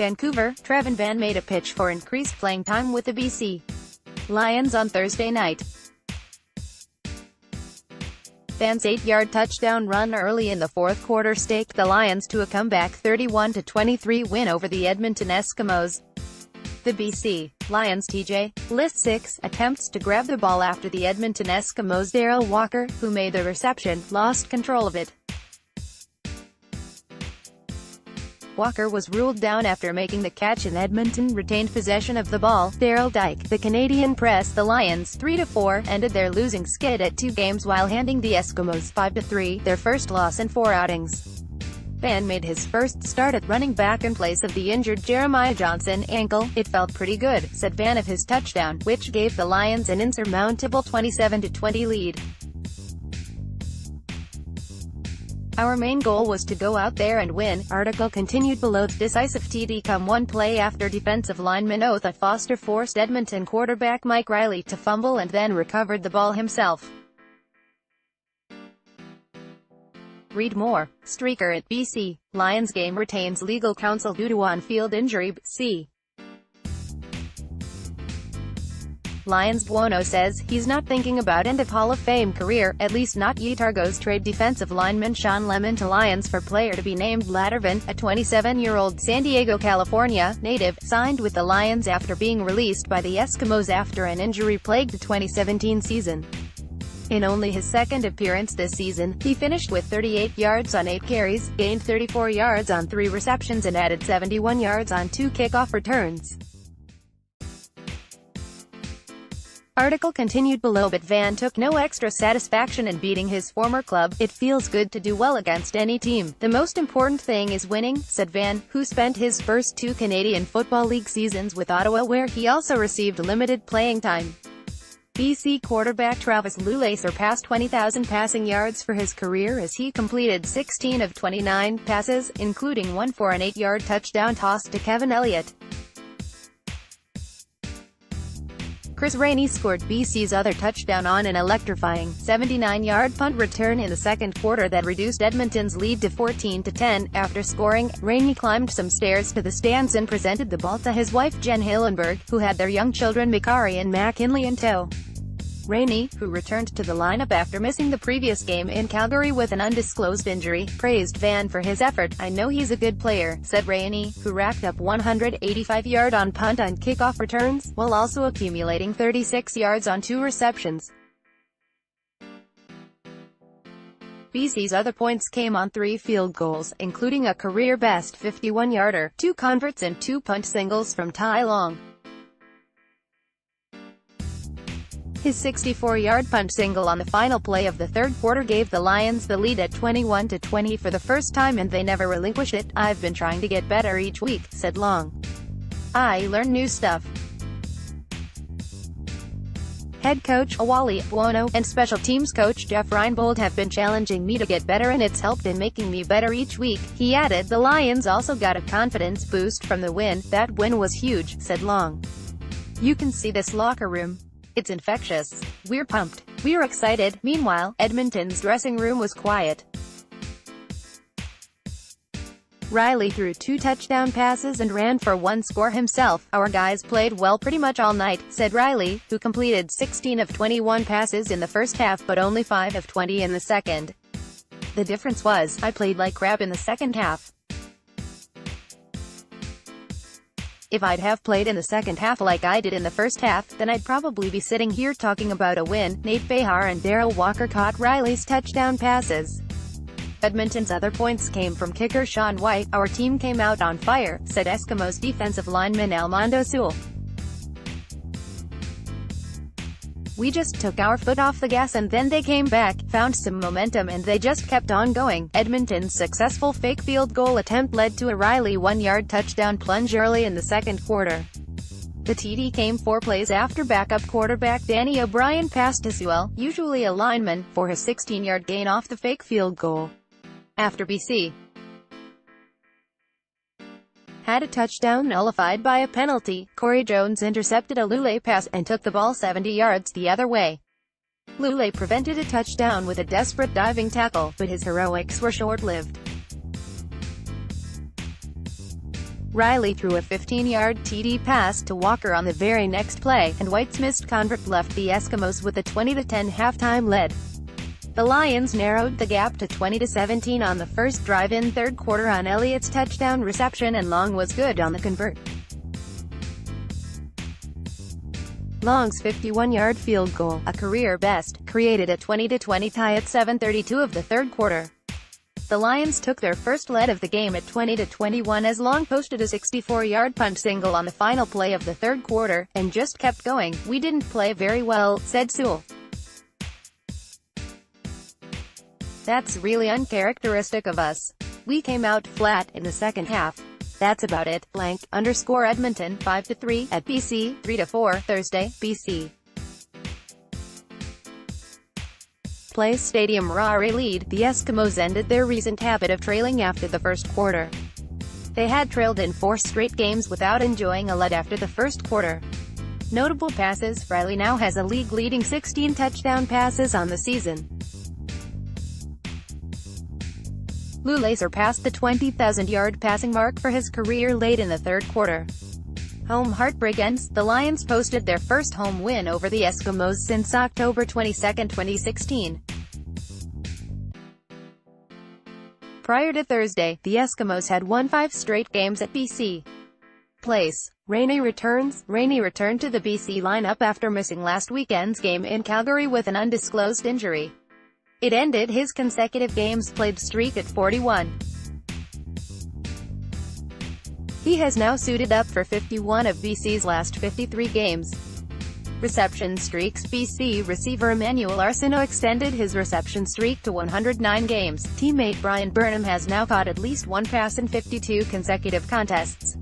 Vancouver, Travon made a pitch for increased playing time with the BC Lions on Thursday night. Van's 8-yard touchdown run early in the fourth quarter staked the Lions to a comeback 31-23 win over the Edmonton Eskimos. The BC Lions TJ list 6 attempts to grab the ball after the Edmonton Eskimos' Darrell Walker, who made the reception, lost control of it. Walker was ruled down after making the catch and Edmonton retained possession of the ball. Darrell Dyke, the Canadian pressed the Lions 3-4, ended their losing skid at 2 games while handing the Eskimos 5-3, their first loss in 4 outings. Van made his first start at running back in place of the injured Jeremiah Johnson ankle. "It felt pretty good," said Van of his touchdown, which gave the Lions an insurmountable 27-20 lead. "Our main goal was to go out there and win," article continued below. The decisive TD come one play after defensive lineman Otha Foster forced Edmonton quarterback Mike Riley to fumble and then recovered the ball himself. Read more. Streaker at BC Lions game retains legal counsel due to on-field injury. C. Lions Buono says he's not thinking about end of Hall of Fame career, at least not yet. Argos trade defensive lineman Sean Lemon to Lions for player to be named Travon, a 27-year-old San Diego, California native, signed with the Lions after being released by the Eskimos after an injury-plagued 2017 season. In only his second appearance this season, he finished with 38 yards on 8 carries, gained 34 yards on 3 receptions and added 71 yards on 2 kickoff returns. Article continued below. But Van took no extra satisfaction in beating his former club. "It feels good to do well against any team. The most important thing is winning," said Van, who spent his first 2 Canadian Football League seasons with Ottawa, where he also received limited playing time. BC quarterback Travis Lulay surpassed 20,000 passing yards for his career as he completed 16 of 29 passes, including one for an 8-yard touchdown toss to Kevin Elliott. Chris Rainey scored BC's other touchdown on an electrifying 79-yard punt return in the second quarter that reduced Edmonton's lead to 14-10. After scoring, Rainey climbed some stairs to the stands and presented the ball to his wife Jen Hillenberg, who had their young children Mikari and McKinley in tow. Rainey, who returned to the lineup after missing the previous game in Calgary with an undisclosed injury, praised Van for his effort. "I know he's a good player," said Rainey, who racked up 185 yards on punt and kickoff returns, while also accumulating 36 yards on 2 receptions. BC's other points came on 3 field goals, including a career-best 51-yarder, 2 converts and 2 punt singles from Ty Long. His 64-yard punt single on the final play of the third quarter gave the Lions the lead at 21-20 for the first time, and they never relinquished it. "I've been trying to get better each week," said Long. "I learn new stuff. Head coach Wally Buono and special teams coach Jeff Reinbold have been challenging me to get better, and it's helped in making me better each week," he added. The Lions also got a confidence boost from the win. "That win was huge," said Long. "You can see this locker room. It's infectious. We're pumped. We're excited." Meanwhile, Edmonton's dressing room was quiet. Riley threw 2 touchdown passes and ran for 1 score himself. "Our guys played well pretty much all night," said Riley, who completed 16 of 21 passes in the first half but only 5 of 20 in the second. "The difference was, I played like crap in the second half. If I'd have played in the second half like I did in the first half, then I'd probably be sitting here talking about a win." Nate Behar and Darrell Walker caught Riley's touchdown passes. Edmonton's other points came from kicker Sean White. "Our team came out on fire," said Eskimos defensive lineman Armando Sewell. "We just took our foot off the gas and then they came back, found some momentum and they just kept on going." Edmonton's successful fake field goal attempt led to a Riley 1-yard touchdown plunge early in the second quarter. The TD came 4 plays after backup quarterback Danny O'Brien passed to Sewell, usually a lineman, for his 16-yard gain off the fake field goal. After BC had a touchdown nullified by a penalty, Corey Jones intercepted a Lulay pass and took the ball 70 yards the other way. Lulay prevented a touchdown with a desperate diving tackle, but his heroics were short-lived. Riley threw a 15-yard TD pass to Walker on the very next play, and White's missed convert left the Eskimos with a 20-10 halftime lead. The Lions narrowed the gap to 20-17 on the first drive in third quarter on Elliott's touchdown reception, and Long was good on the convert. Long's 51-yard field goal, a career best, created a 20-20 tie at 7:32 of the third quarter. The Lions took their first lead of the game at 20-21 as Long posted a 64-yard punt single on the final play of the third quarter, and just kept going. "We didn't play very well," said Sewell. "That's really uncharacteristic of us. We came out flat in the second half. That's about it." Edmonton 5-3 at BC 3-4 Thursday, BC Place Stadium. Rari lead. The Eskimos ended their recent habit of trailing after the first quarter. They had trailed in 4 straight games without enjoying a lead after the first quarter. Notable passes. Riley now has a league-leading 16 touchdown passes on the season. Lule surpassed the 20,000-yard passing mark for his career late in the third quarter. Home heartbreak ends. The Lions posted their first home win over the Eskimos since October 22, 2016. Prior to Thursday, the Eskimos had won 5 straight games at BC Place. Rainey returns. Rainey returned to the BC lineup after missing last weekend's game in Calgary with an undisclosed injury. It ended his consecutive games played streak at 41. He has now suited up for 51 of BC's last 53 games. Reception streaks. BC receiver Emmanuel Arsenault extended his reception streak to 109 games. Teammate Brian Burnham has now caught at least one pass in 52 consecutive contests.